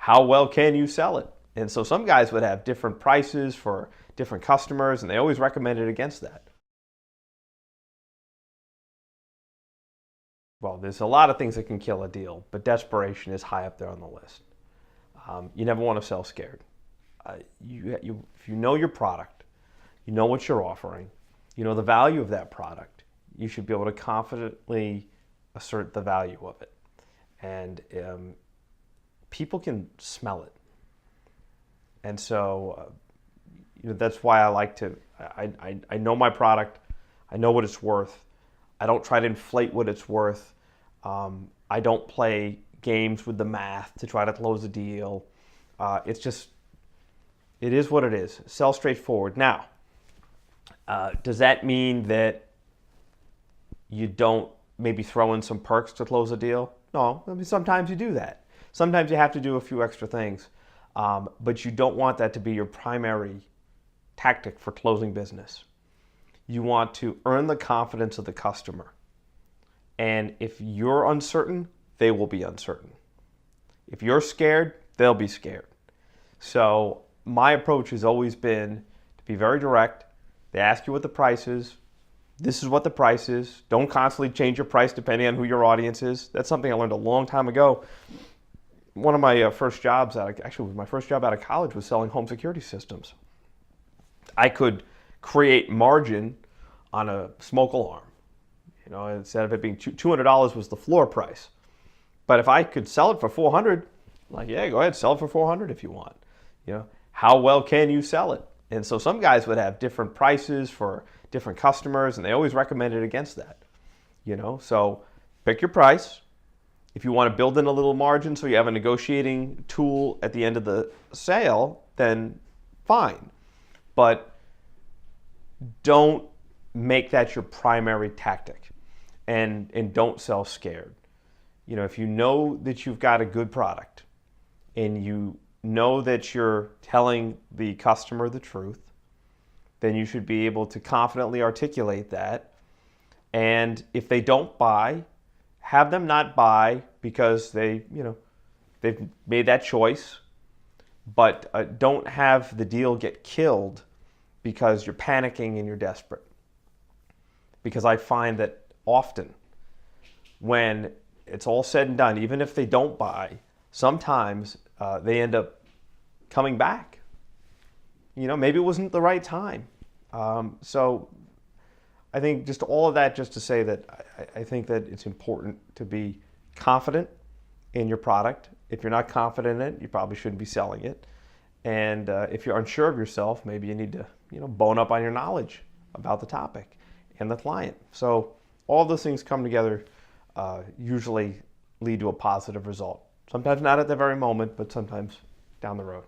how well can you sell it? And so some guys would have different prices for different customers, and they always recommended against that. Well, there's a lot of things that can kill a deal, but desperation is high up there on the list. You never want to sell scared. If you know your product, you know what you're offering, you know the value of that product, you should be able to confidently assert the value of it. And people can smell it. And so that's why I like to, I know my product, I know what it's worth. I don't try to inflate what it's worth. I don't play games with the math to try to close a deal. It's just, it is what it is. Sell straightforward. Now, does that mean that you don't maybe throw in some perks to close a deal? No, I mean, sometimes you do that. Sometimes you have to do a few extra things, but you don't want that to be your primary tactic for closing business. You want to earn the confidence of the customer. And if you're uncertain, they will be uncertain. If you're scared, they'll be scared. So my approach has always been to be very direct. They ask you what the price is. This is what the price is. Don't constantly change your price depending on who your audience is. That's something I learned a long time ago. One of my first jobs, actually my first job out of college, was selling home security systems. I could create margin on a smoke alarm. Instead of it being $200 was the floor price. But if I could sell it for $400, like, yeah, go ahead, sell it for $400 if you want. How well can you sell it? And so some guys would have different prices for different customers, and they always recommended against that. So pick your price. If you want to build in a little margin so you have a negotiating tool at the end of the sale, then fine. But don't make that your primary tactic, and don't sell scared. If you know that you've got a good product and you know that you're telling the customer the truth, then you should be able to confidently articulate that. And if they don't buy, have them not buy because they've made that choice, but don't have the deal get killed because you're panicking and you're desperate. Because I find that often when it's all said and done, even if they don't buy, sometimes they end up coming back. Maybe it wasn't the right time. So I think just all of that just to say that I think that it's important to be confident in your product. If you're not confident in it, you probably shouldn't be selling it. And if you're unsure of yourself, maybe you need to bone up on your knowledge about the topic and the client. So all those things come together usually lead to a positive result. Sometimes not at the very moment, but sometimes down the road.